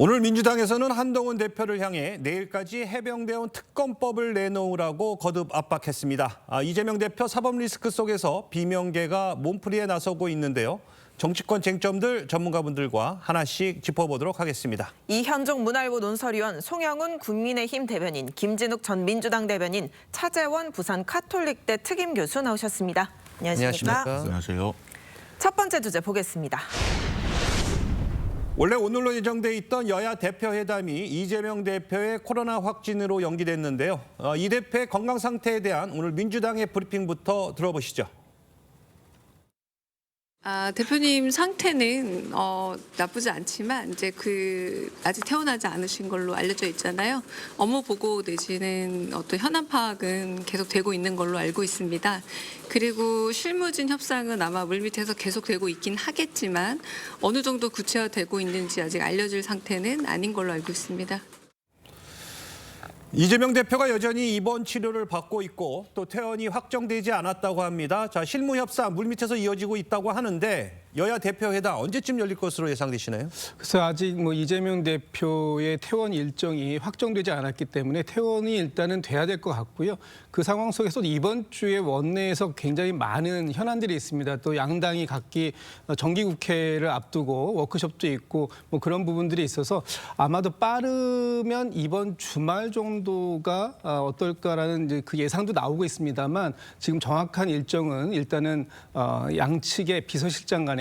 오늘 민주당에서는 한동훈 대표를 향해 내일까지 해병대원 특검법을 내놓으라고 거듭 압박했습니다. 이재명 대표 사법 리스크 속에서 비명계가 몸풀이에 나서고 있는데요. 정치권 쟁점들 전문가분들과 하나씩 짚어보도록 하겠습니다. 이현종 문화일보 논설위원, 송영훈 국민의힘 대변인, 김진욱 전 민주당 대변인, 차재원 부산 카톨릭대 특임교수 나오셨습니다. 안녕하십니까? 안녕하세요. 첫 번째 주제 보겠습니다. 원래 오늘로 예정돼 있던 여야 대표회담이 이재명 대표의 코로나 확진으로 연기됐는데요. 이 대표의 건강 상태에 대한 오늘 민주당의 브리핑부터 들어보시죠. 대표님 상태는 나쁘지 않지만 이제 아직 퇴원하지 않으신 걸로 알려져 있잖아요. 업무 보고 내지는 어떤 현안 파악은 계속 되고 있는 걸로 알고 있습니다. 그리고 실무진 협상은 아마 물밑에서 계속되고 있긴 하겠지만 어느 정도 구체화되고 있는지 아직 알려질 상태는 아닌 걸로 알고 있습니다. 이재명 대표가 여전히 입원 치료를 받고 있고 또 퇴원이 확정되지 않았다고 합니다. 실무 협상 물밑에서 이어지고 있다고 하는데 여야 대표회담 언제쯤 열릴 것으로 예상되시나요? 그래서 아직 이재명 대표의 퇴원 일정이 확정되지 않았기 때문에 퇴원이 일단은 돼야 될 것 같고요. 그 상황 속에서 이번 주에 원내에서 굉장히 많은 현안들이 있습니다. 또 양당이 각기 정기국회를 앞두고 워크숍도 있고 그런 부분들이 있어서 아마도 빠르면 이번 주말 정도가 어떨까라는 이제 그 예상도 나오고 있습니다만 지금 정확한 일정은 일단은 양측의 비서실장 간에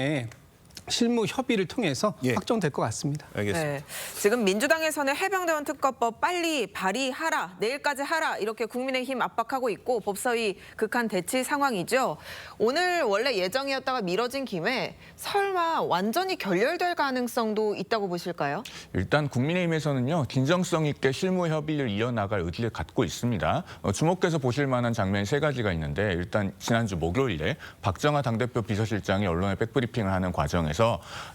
실무 협의를 통해서 확정될 것 같습니다. 알겠습니다. 네, 지금 민주당에서는 해병대원 특검법 빨리 발의하라, 내일까지 하라 이렇게 국민의힘 압박하고 있고 법사위 극한 대치 상황이죠. 오늘 원래 예정이었다가 미뤄진 김에 설마 완전히 결렬될 가능성도 있다고 보실까요? 일단 국민의힘에서는요, 진정성 있게 실무 협의를 이어나갈 의지를 갖고 있습니다. 주목해서 보실 만한 장면 세 가지가 있는데 일단 지난주 목요일에 박정하 당대표 비서실장이 언론에 백브리핑을 하는 과정에서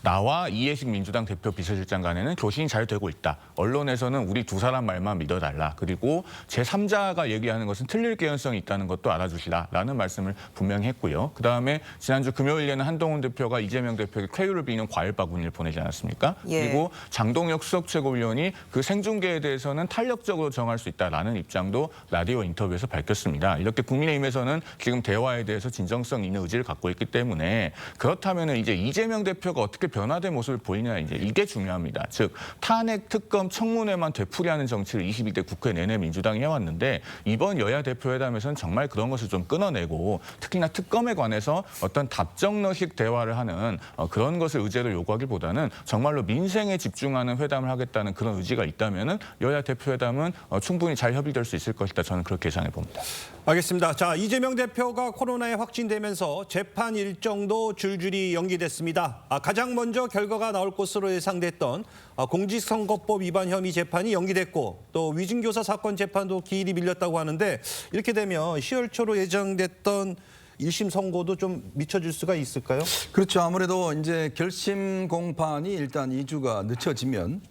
나와 이해식 민주당 대표 비서실장 간에는 교신이 잘 되고 있다. 언론에서는 우리 두 사람 말만 믿어달라. 그리고 제3자가 얘기하는 것은 틀릴 개연성이 있다는 것도 알아주시라라는 말씀을 분명히 했고요. 그다음에 지난주 금요일에는 한동훈 대표가 이재명 대표에게 쾌유를 비는 과일 바구니를 보내지 않았습니까? 그리고 장동혁 수석 최고위원이 그 생중계에 대해서는 탄력적으로 정할 수 있다라는 입장도 라디오 인터뷰에서 밝혔습니다. 이렇게 국민의힘에서는 지금 대화에 대해서 진정성 있는 의지를 갖고 있기 때문에 그렇다면 이제 이재명 대표가 어떻게 변화된 모습을 보이냐 이게 중요합니다. 즉 탄핵, 특검, 청문회만 되풀이하는 정치를 22대 국회 내내 민주당이 해왔는데 이번 여야 대표회담에서는 정말 그런 것을 좀 끊어내고 특히나 특검에 관해서 어떤 답정너식 대화를 하는 그런 것을 의제로 요구하기보다는 정말로 민생에 집중하는 회담을 하겠다는 그런 의지가 있다면 여야 대표회담은 충분히 잘 협의될 수 있을 것이다. 저는 그렇게 예상해 봅니다. 알겠습니다. 이재명 대표가 코로나에 확진되면서 재판 일정도 줄줄이 연기됐습니다. 가장 먼저 결과가 나올 것으로 예상됐던 공직선거법 위반 혐의 재판이 연기됐고 또 위증교사 사건 재판도 기일이 밀렸다고 하는데 이렇게 되면 10월 초로 예정됐던 1심 선고도 좀 미쳐질 수가 있을까요? 그렇죠. 아무래도 이제 결심 공판이 일단 2주가 늦춰지면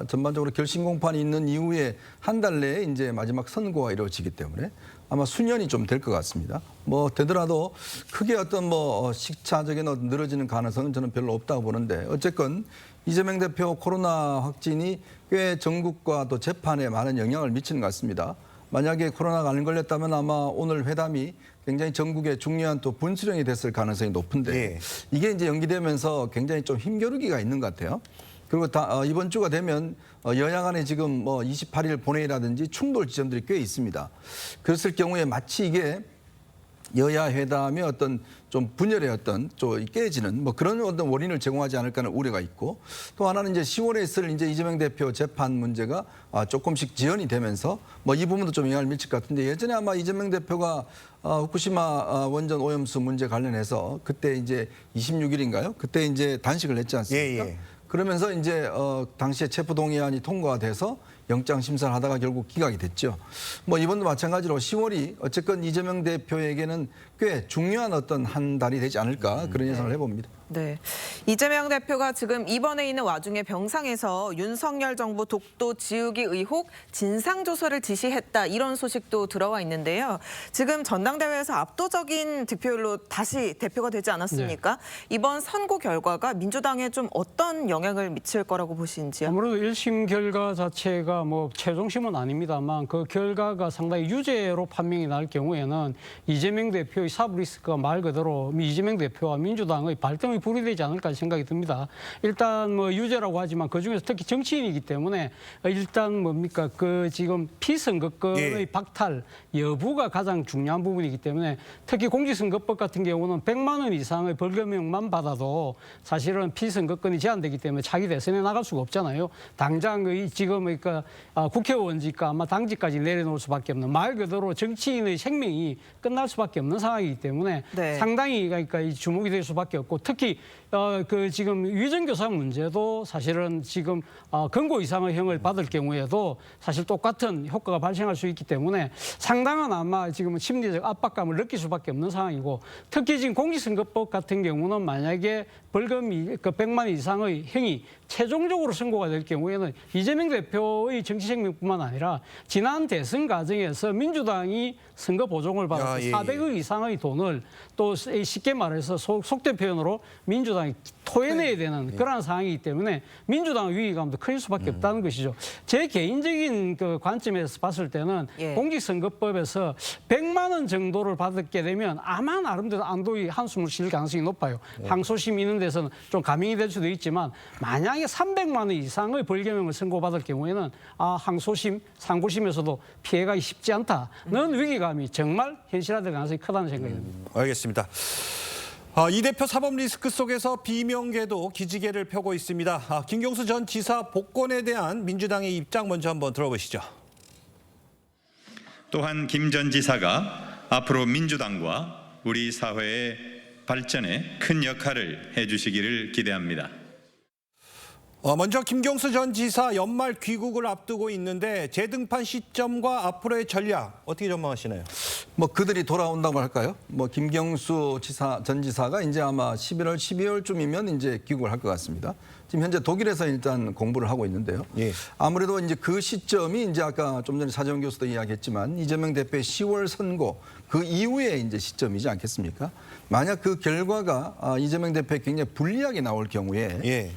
전반적으로 결심 공판이 있는 이후에 한 달 내에 이제 마지막 선고가 이루어지기 때문에 아마 수년이 좀 될 것 같습니다. 되더라도 크게 어떤 시차적인 늘어지는 가능성은 저는 별로 없다고 보는데 어쨌건 이재명 대표 코로나 확진이 꽤 전국과 또 재판에 많은 영향을 미치는 것 같습니다. 만약에 코로나가 안 걸렸다면 아마 오늘 회담이 굉장히 전국에 중요한 또 분수령이 됐을 가능성이 높은데 이게 이제 연기되면서 굉장히 좀 힘겨루기가 있는 것 같아요. 그리고 이번 주가 되면 여야 간에 지금 28일 본회의라든지 충돌 지점들이 꽤 있습니다. 그랬을 경우에 마치 이게 여야 회담의 어떤 좀 분열의 어떤 좀 깨지는 그런 어떤 원인을 제공하지 않을까 하는 우려가 있고 또 하나는 이제 10월에 있을 이제 이재명 대표 재판 문제가 조금씩 지연이 되면서 이 부분도 좀 영향을 미칠 것 같은데 예전에 아마 이재명 대표가 후쿠시마 원전 오염수 문제 관련해서 그때 이제 26일인가요? 그때 이제 단식을 했지 않습니까? 그러면서 이제 당시에 체포동의안이 통과가 돼서 영장 심사를 하다가 결국 기각이 됐죠. 이번도 마찬가지로 10월이 어쨌건 이재명 대표에게는 꽤 중요한 어떤 한 달이 되지 않을까 그런 예상을 해봅니다. 네. 이재명 대표가 지금 입원해 있는 와중에 병상에서 윤석열 정부 독도 지우기 의혹 진상조사를 지시했다 이런 소식도 들어와 있는데요. 지금 전당대회에서 압도적인 득표율로 다시 대표가 되지 않았습니까? 이번 선고 결과가 민주당에 좀 어떤 영향을 미칠 거라고 보시는지요? 아무래도 1심 결과 자체가 뭐 최종심은 아닙니다만 그 결과가 상당히 유죄로 판명이 날 경우에는 이재명 대표의 사법 리스크가 말 그대로 이재명 대표와 민주당의 발등의 불이 되지 않을까 생각이 듭니다. 일단 뭐 유죄라고 하지만 그중에서 특히 정치인이기 때문에 일단 뭡니까 그 지금 피선거권의 박탈 여부가 가장 중요한 부분이기 때문에 특히 공직선거법 같은 경우는 100만 원 이상의 벌금형만 받아도 사실은 피선거권이 제한되기 때문에 차기 대선에 나갈 수가 없잖아요. 당장 지금 그러니까 국회의원직과 아마 당직까지 내려놓을 수밖에 없는 말 그대로 정치인의 생명이 끝날 수밖에 없는 상황이기 때문에 네. 상당히 그러니까 이 주목이 될 수밖에 없고 특히 그 지금 위정교사 문제도 사실은 지금 금고 이상의 형을 받을 경우에도 사실 똑같은 효과가 발생할 수 있기 때문에 상당한 아마 지금 심리적 압박감을 느낄 수밖에 없는 상황이고 특히 지금 공직선거법 같은 경우는 만약에 벌금이 그 100만 원 이상의 형이 최종적으로 선고가 될 경우에는 이재명 대표의 정치 생명뿐만 아니라 지난 대선 과정에서 민주당이 선거 보조금을 받아서 400억 이상의 돈을 또 쉽게 말해서 속된 표현으로 민주당이 토해내야 되는 그런 상황이기 때문에 민주당 위기감도 클 수밖에 없다는 것이죠. 제 개인적인 그 관점에서 봤을 때는 공직선거법에서 100만 원 정도를 받게 되면 아마 나름대로 안도의 한숨을 쉴 가능성이 높아요. 항소심 있는 데서는 좀 감형이 될 수도 있지만 만약에 300만 원 이상의 벌금형을 선고받을 경우에는 항소심, 상고심에서도 피해가 쉽지 않다는 위기감이 정말 현실화될 가능성이 크다는 생각이 듭니다. 알겠습니다. 이 대표 사법 리스크 속에서 비명계도 기지개를 펴고 있습니다. 김경수 전 지사 복권에 대한 민주당의 입장 먼저 한번 들어보시죠. 또한 김 전 지사가 앞으로 민주당과 우리 사회의 발전에 큰 역할을 해주시기를 기대합니다. 먼저 김경수 전 지사 연말 귀국을 앞두고 있는데 재등판 시점과 앞으로의 전략 어떻게 전망하시나요? 뭐 그들이 돌아온다고 할까요? 뭐 김경수 전 지사가 이제 아마 11월, 12월쯤이면 이제 귀국을 할 것 같습니다. 지금 현재 독일에서 일단 공부를 하고 있는데요. 아무래도 이제 그 시점이 이제 아까 좀 전에 사정 교수도 이야기했지만 이재명 대표의 10월 선고 그 이후에 이제 시점이지 않겠습니까? 만약 그 결과가 이재명 대표에 굉장히 불리하게 나올 경우에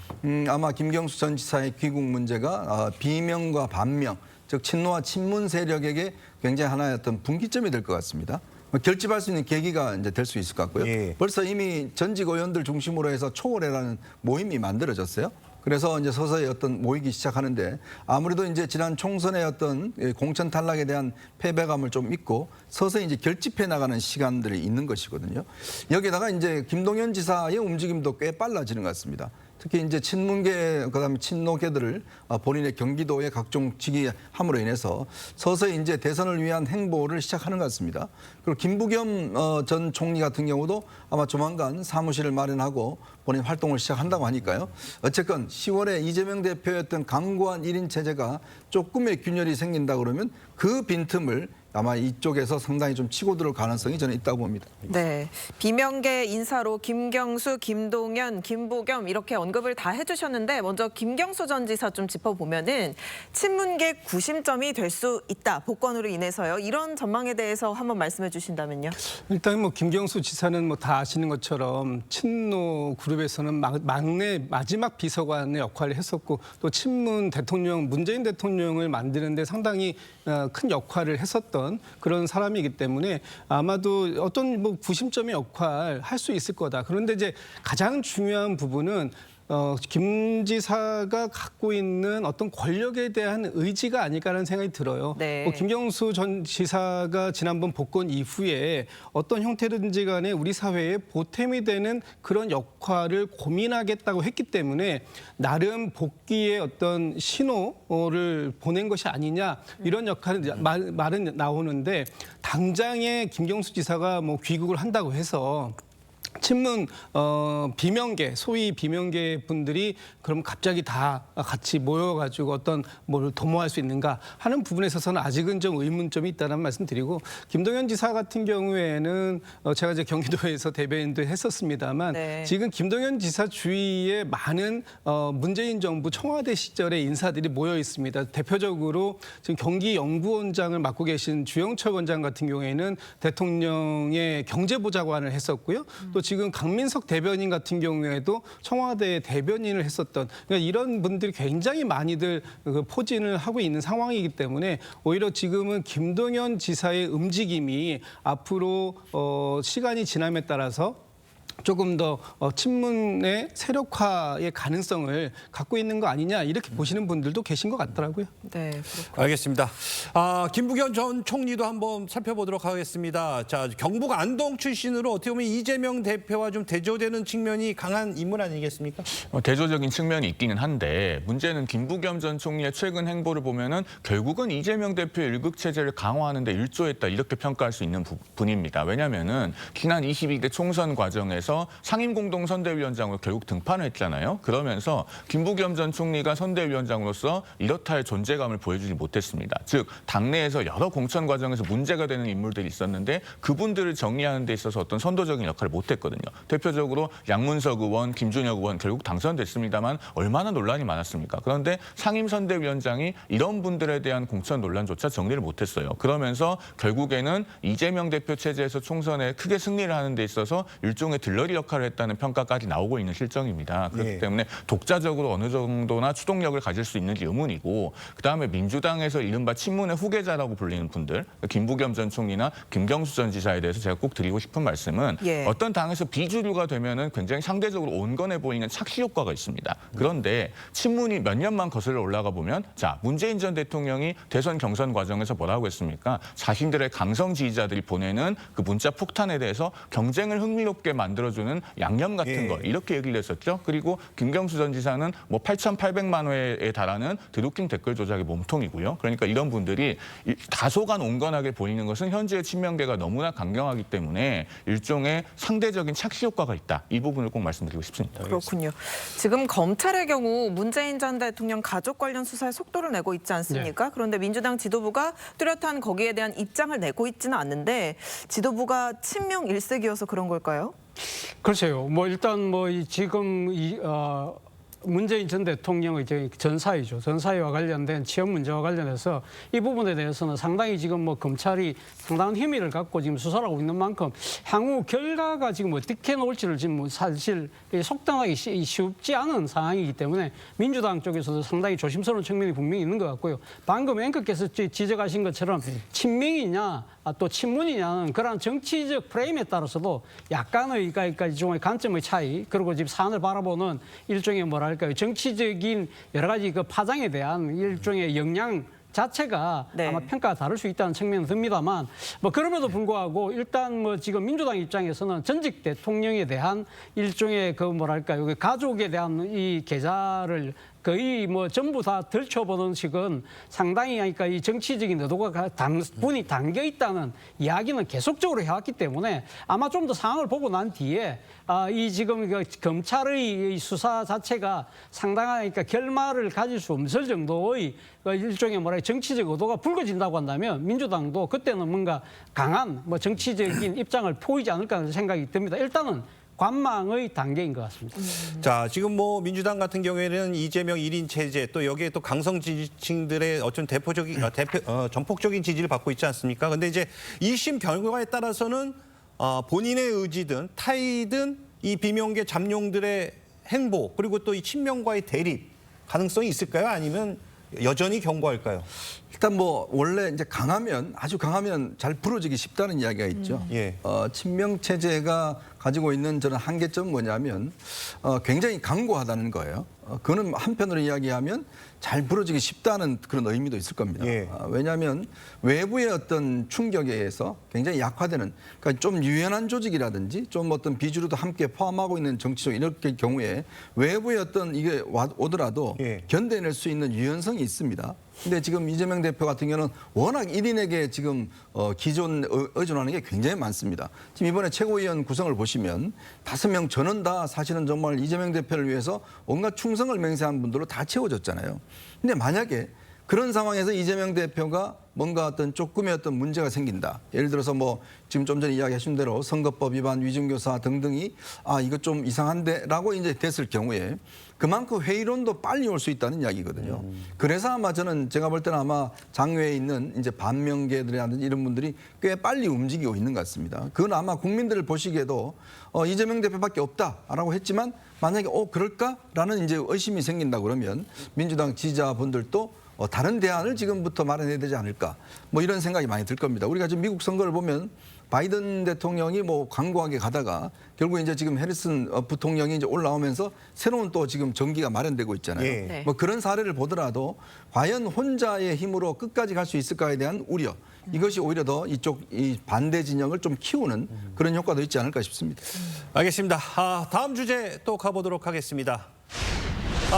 아마 김경수 전 지사의 귀국 문제가 비명과 반명, 즉 친노와 친문 세력에게 굉장히 하나의 어떤 분기점이 될 것 같습니다. 결집할 수 있는 계기가 이제 될 수 있을 것 같고요. 벌써 이미 전직 의원들 중심으로 해서 초월회라는 모임이 만들어졌어요. 그래서 이제 서서히 어떤 모이기 시작하는데 아무래도 이제 지난 총선의 어떤 공천 탈락에 대한 패배감을 좀 잊고 서서히 이제 결집해 나가는 시간들이 있는 것이거든요. 여기다가 이제 김동연 지사의 움직임도 꽤 빨라지는 것 같습니다. 특히 이제 친문계 그다음에 친노계들을 본인의 경기도에 각종 직위함으로 인해서 서서히 이제 대선을 위한 행보를 시작하는 것 같습니다. 그리고 김부겸 전 총리 같은 경우도 아마 조만간 사무실을 마련하고 본인 활동을 시작한다고 하니까요. 어쨌건 10월에 이재명 대표였던 강고한 1인 체제가 조금의 균열이 생긴다 그러면 그 빈틈을 아마 이쪽에서 상당히 좀 치고 들어올 가능성이 저는 있다고 봅니다. 네, 비명계 인사로 김경수, 김동연, 김부겸 이렇게 언급을 다 해주셨는데 먼저 김경수 전 지사 좀 짚어보면은 친문계 구심점이 될 수 있다. 복권으로 인해서요. 이런 전망에 대해서 한번 말씀해 주신다면요. 일단 뭐 김경수 지사는 뭐 다 아시는 것처럼 친노 그룹에서는 막내 마지막 비서관의 역할을 했었고 또 친문 대통령 문재인 대통령을 만드는데 상당히 큰 역할을 했었던 그런 사람이기 때문에 아마도 어떤 뭐 구심점의 역할 할 수 있을 거다. 그런데 이제 가장 중요한 부분은 김 지사가 갖고 있는 어떤 권력에 대한 의지가 아닐까라는 생각이 들어요. 김경수 전 지사가 지난번 복권 이후에 어떤 형태든지 간에 우리 사회에 보탬이 되는 그런 역할을 고민하겠다고 했기 때문에 나름 복귀의 어떤 신호를 보낸 것이 아니냐 이런 역할은 말은 나오는데 당장에 김경수 지사가 뭐 귀국을 한다고 해서 친문 비명계, 소위 비명계 분들이 그럼 갑자기 다 같이 모여가지고 어떤 뭘 도모할 수 있는가 하는 부분에 있어서는 아직은 좀 의문점이 있다는 말씀드리고, 김동연 지사 같은 경우에는 제가 이제 경기도에서 대변인도 했었습니다만 네. 지금 김동연 지사 주위에 많은 문재인 정부 청와대 시절의 인사들이 모여 있습니다. 대표적으로 지금 경기연구원장을 맡고 계신 주영철 원장 같은 경우에는 대통령의 경제보좌관을 했었고요. 또 지금 강민석 대변인 같은 경우에도 청와대 대변인을 했었던, 그러니까 이런 분들이 굉장히 많이들 포진을 하고 있는 상황이기 때문에 오히려 지금은 김동연 지사의 움직임이 앞으로 시간이 지남에 따라서 조금 더 친문의 세력화의 가능성을 갖고 있는 거 아니냐, 이렇게 보시는 분들도 계신 것 같더라고요. 네, 그렇군요. 알겠습니다. 김부겸 전 총리도 한번 살펴보도록 하겠습니다. 자, 경북 안동 출신으로 어떻게 보면 이재명 대표와 좀 대조되는 측면이 강한 인물 아니겠습니까? 대조적인 측면이 있기는 한데, 문제는 김부겸 전 총리의 최근 행보를 보면은 결국은 이재명 대표의 일극 체제를 강화하는 데 일조했다, 이렇게 평가할 수 있는 분입니다. 왜냐하면은 지난 22대 총선 과정에서 상임공동선대위원장으로 결국 등판을 했잖아요. 그러면서 김부겸 전 총리가 선대위원장으로서 이렇다 할 존재감을 보여주지 못했습니다. 즉 당내에서 여러 공천 과정에서 문제가 되는 인물들이 있었는데 그분들을 정리하는 데 있어서 어떤 선도적인 역할을 못했거든요. 대표적으로 양문석 의원, 김준혁 의원 결국 당선됐습니다만 얼마나 논란이 많았습니까? 그런데 상임선대위원장이 이런 분들에 대한 공천 논란조차 정리를 못했어요. 그러면서 결국에는 이재명 대표 체제에서 총선에 크게 승리를 하는 데 있어서 일종의 들러리 역할을 했다는 평가까지 나오고 있는 실정입니다. 그렇기 때문에 독자적으로 어느 정도나 추동력을 가질 수 있는지 의문이고, 그다음에 민주당에서 이른바 친문의 후계자라고 불리는 분들, 김부겸 전 총리나 김경수 전 지사에 대해서 제가 꼭 드리고 싶은 말씀은 어떤 당에서 비주류가 되면은 굉장히 상대적으로 온건해 보이는 착시 효과가 있습니다. 그런데 친문이 몇 년만 거슬러 올라가 보면, 자, 문재인 전 대통령이 대선 경선 과정에서 뭐라고 했습니까? 자신들의 강성 지지자들이 보내는 그 문자 폭탄에 대해서 경쟁을 흥미롭게 만들어주는 양념 같은 거, 이렇게 얘기를 했었죠. 그리고 김경수 전 지사는 뭐 8,800만 회에 달하는 드루킹 댓글 조작의 몸통이고요. 그러니까 이런 분들이 다소간 온건하게 보이는 것은 현재의 친명계가 너무나 강경하기 때문에 일종의 상대적인 착시 효과가 있다. 이 부분을 꼭 말씀드리고 싶습니다. 그렇군요. 지금 검찰의 경우 문재인 전 대통령 가족 관련 수사에 속도를 내고 있지 않습니까? 그런데 민주당 지도부가 뚜렷한 거기에 대한 입장을 내고 있지는 않는데, 지도부가 친명 일색이어서 그런 걸까요? 글쎄요. 뭐 일단 지금 문재인 전 대통령의 이제 전사이죠. 전사위와 관련된 취업 문제와 관련해서 이 부분에 대해서는 상당히 지금 검찰이 상당한 힘의를 갖고 지금 수사를 하고 있는 만큼 향후 결과가 지금 어떻게 나올지를 지금 사실 속단하기 쉽지 않은 상황이기 때문에 민주당 쪽에서도 상당히 조심스러운 측면이 분명히 있는 것 같고요. 방금 앵커께서 지적하신 것처럼 친명이냐 또 친문이냐는 그런 정치적 프레임에 따라서도 약간의 일종의 관점의 차이, 그리고 지금 사안을 바라보는 일종의 정치적인 여러 가지 그 파장에 대한 일종의 영향 자체가 아마 평가가 다를 수 있다는 측면은 듭니다만, 그럼에도 불구하고 일단 지금 민주당 입장에서는 전직 대통령에 대한 일종의 여기 가족에 대한 이 계좌를 거의 전부 다 들춰보는 식은 상당히 그러니까 이 정치적인 의도가 단분이 담겨 있다는 이야기는 계속적으로 해왔기 때문에 아마 좀 더 상황을 보고 난 뒤에 이 지금 검찰의 수사 자체가 상당한 그러니까 결말을 가질 수 없을 정도의 일종의 정치적 의도가 불거진다고 한다면 민주당도 그때는 뭔가 강한 정치적인 입장을 보이지 않을까 하는 생각이 듭니다. 일단은 관망의 단계인 것 같습니다. 자, 지금 민주당 같은 경우에는 이재명 1인 체제, 또 여기에 또 강성 지지층들의 어떤 전폭적인 지지를 받고 있지 않습니까? 근데 이제 1심 결과에 따라서는 본인의 의지든 타의든 이 비명계 잠룡들의 행보, 그리고 또 이 친명과의 대립 가능성이 있을까요? 아니면 여전히 경고할까요? 일단 원래 이제 아주 강하면 잘 부러지기 쉽다는 이야기가 있죠. 친명 체제가 가지고 있는 저는 한계점은 뭐냐면 굉장히 강고하다는 거예요. 그거는 한편으로 이야기하면 잘 부러지기 쉽다는 그런 의미도 있을 겁니다. 왜냐하면 외부의 어떤 충격에 의해서 굉장히 약화되는, 그러니까 좀 유연한 조직이라든지 좀 어떤 비주류도 함께 포함하고 있는 정치적 이렇게 경우에 외부의 어떤 이게 오더라도 견뎌낼 수 있는 유연성이 있습니다. 근데 지금 이재명 대표 같은 경우는 워낙 1인에게 지금 기존 의존하는 게 굉장히 많습니다. 지금 이번에 최고위원 구성을 보시면 5명 전원 다 사실은 정말 이재명 대표를 위해서 온갖 충성을 맹세한 분들로 다 채워졌잖아요. 근데 만약에 그런 상황에서 이재명 대표가 뭔가 어떤 조금의 어떤 문제가 생긴다. 예를 들어서 뭐 지금 좀 전에 이야기하신 대로 선거법 위반, 위증교사 등등이 이거 좀 이상한데라고 이제 됐을 경우에 그만큼 회의론도 빨리 올 수 있다는 이야기거든요. 그래서 아마 저는 제가 볼 때는 아마 장외에 있는 이제 반명계들이라든지 이런 분들이 꽤 빨리 움직이고 있는 것 같습니다. 그건 아마 국민들을 보시기에도 이재명 대표밖에 없다라고 했지만 만약에 그럴까라는 이제 의심이 생긴다 그러면 민주당 지지자분들도 다른 대안을 지금부터 마련해야 되지 않을까 뭐 이런 생각이 많이 들 겁니다. 우리가 지금 미국 선거를 보면 바이든 대통령이 뭐 강고하게 가다가 결국 이제 지금 해리슨 부통령이 이제 올라오면서 새로운 또 지금 정기가 마련되고 있잖아요. 예. 뭐 그런 사례를 보더라도 과연 혼자의 힘으로 끝까지 갈 수 있을까에 대한 우려 이것이 오히려 더 이 반대 진영을 좀 키우는 그런 효과도 있지 않을까 싶습니다. 알겠습니다. 다음 주제 또 가보도록 하겠습니다.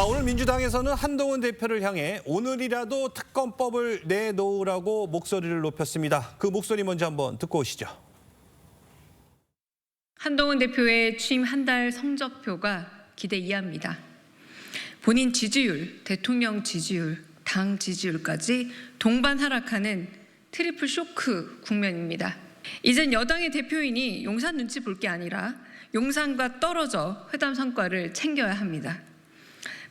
오늘 민주당에서는 한동훈 대표를 향해 오늘이라도 특검법을 내놓으라고 목소리를 높였습니다. 그 목소리 먼저 한번 듣고 오시죠. 한동훈 대표의 취임 한 달 성적표가 기대 이하입니다. 본인 지지율, 대통령 지지율, 당 지지율까지 동반 하락하는 트리플 쇼크 국면입니다. 이젠 여당의 대표인이 용산 눈치 볼 게 아니라 용산과 떨어져 회담 성과를 챙겨야 합니다.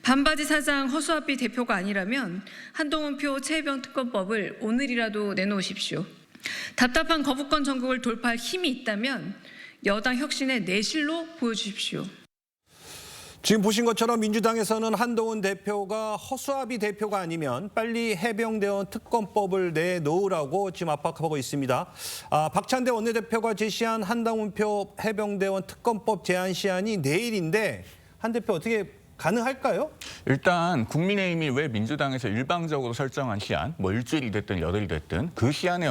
반바지 사장 허수아비 대표가 아니라면 한동훈표 최혜병 특검법을 오늘이라도 내놓으십시오. 답답한 거부권 전국을 돌파할 힘이 있다면 여당 혁신의 내실로 보여주십시오. 지금 보신 것처럼 민주당에서는 한동훈 대표가 허수아비 대표가 아니면 빨리 해병대원 특검법을 내놓으라고 지금 압박하고 있습니다. 박찬대 원내대표가 제시한 한동훈표 해병대원 특검법 제안 시한이 내일인데 한 대표 어떻게 가능할까요? 일단 국민의힘이 왜 민주당에서 일방적으로 설정한 시한, 뭐 일주일이 됐든 여덟이 됐든 그 시한에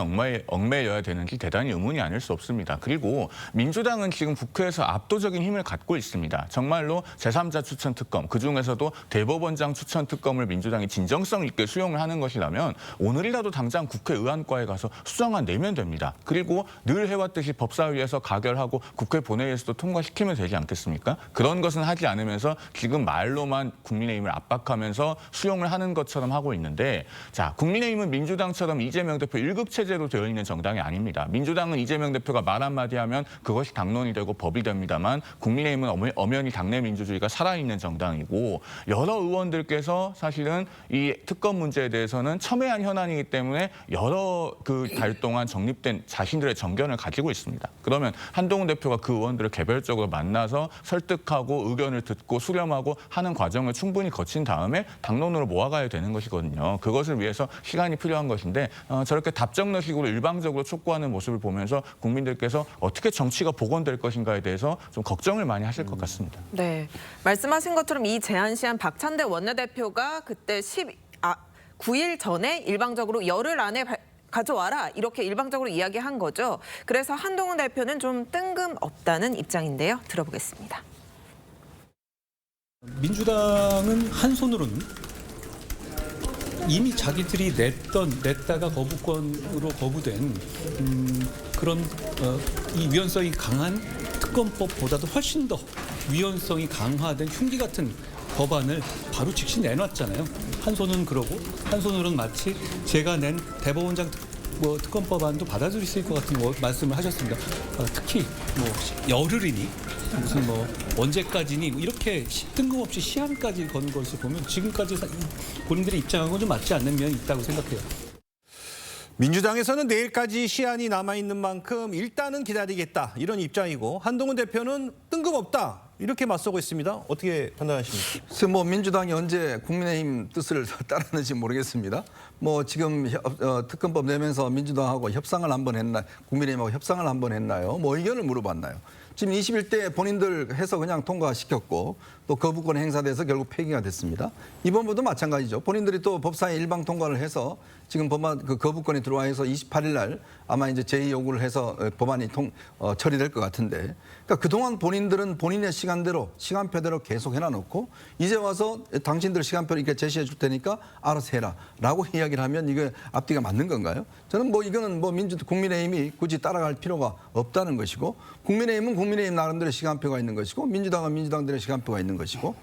얽매여야 되는지 대단히 의문이 아닐 수 없습니다. 그리고 민주당은 지금 국회에서 압도적인 힘을 갖고 있습니다. 정말로 제3자 추천 특검, 그중에서도 대법원장 추천 특검을 민주당이 진정성 있게 수용을 하는 것이라면 오늘이라도 당장 국회 의안과에 가서 수정안 내면 됩니다. 그리고 늘 해왔듯이 법사위에서 가결하고 국회 본회의에서도 통과시키면 되지 않겠습니까? 그런 것은 하지 않으면서 지금 말로만 국민의힘을 압박하면서 수용을 하는 것처럼 하고 있는데, 자, 국민의힘은 민주당처럼 이재명 대표 1급 체제로 되어 있는 정당이 아닙니다. 민주당은 이재명 대표가 말 한마디 하면 그것이 당론이 되고 법이 됩니다만 국민의힘은 엄연히 당내 민주주의가 살아있는 정당이고 여러 의원들께서 사실은 이 특검 문제에 대해서는 첨예한 현안이기 때문에 여러 달 동안 정립된 자신들의 정견을 가지고 있습니다. 그러면 한동훈 대표가 그 의원들을 개별적으로 만나서 설득하고 의견을 듣고 수렴하고 하는 과정을 충분히 거친 다음에 당론으로 모아가야 되는 것이거든요. 그것을 위해서 시간이 필요한 것인데 저렇게 답정너식으로 일방적으로 촉구하는 모습을 보면서 국민들께서 어떻게 정치가 복원될 것인가에 대해서 좀 걱정을 많이 하실 것 같습니다. 네, 말씀하신 것처럼 이 제안 시한 박찬대 원내대표가 그때 9일 전에 일방적으로 열흘 안에 가져와라 이렇게 일방적으로 이야기한 거죠. 그래서 한동훈 대표는 좀 뜬금없다는 입장인데요. 들어보겠습니다. 민주당은 한 손으로는 이미 자기들이 냈다가 거부권으로 거부된 그런 이 위헌성이 강한 특검법보다도 훨씬 더 위헌성이 강화된 흉기 같은 법안을 바로 즉시 내놨잖아요. 한 손은 그러고 한 손으로는 마치 제가 낸 대법원장 특검법안도 받아들일 수 있을 것 같은 말씀을 하셨습니다. 특히 열흘이니 무슨 언제까지니 이렇게 뜬금없이 시한까지 거는 것을 보면 지금까지 본인들의 입장하고는 좀 맞지 않는 면이 있다고 생각해요. 민주당에서는 내일까지 시한이 남아있는 만큼 일단은 기다리겠다 이런 입장이고 한동훈 대표는 뜬금없다 이렇게 맞서고 있습니다. 어떻게 판단하십니까? 그래서 민주당이 언제 국민의힘 뜻을 따르는지 모르겠습니다. 지금 특검법 내면서 민주당하고 협상을 한번 했나요? 국민의힘하고 협상을 한번 했나요? 의견을 물어봤나요? 지금 21대 본인들 해서 그냥 통과시켰고 또 또 거부권 행사돼서 결국 폐기가 됐습니다. 이번 법도 마찬가지죠. 본인들이 또 법사위 일방 통과를 해서 지금 법안 그 거부권이 들어와 해서 28일 날 아마 이제 제의 요구를 해서 법안이 처리될 것 같은데, 그러니까 그동안 본인들은 본인의 시간대로 시간표대로 계속 해놔놓고 이제 와서 당신들 시간표를 이렇게 제시해 줄 테니까 알아서 해라라고 이야기를 하면 이게 앞뒤가 맞는 건가요? 저는 뭐 이거는 뭐 국민의힘이 굳이 따라갈 필요가 없다는 것이고, 국민의힘은 국민의힘 나름대로 시간표가 있는 것이고, 민주당은 민주당들의 시간표가 있는 것이고,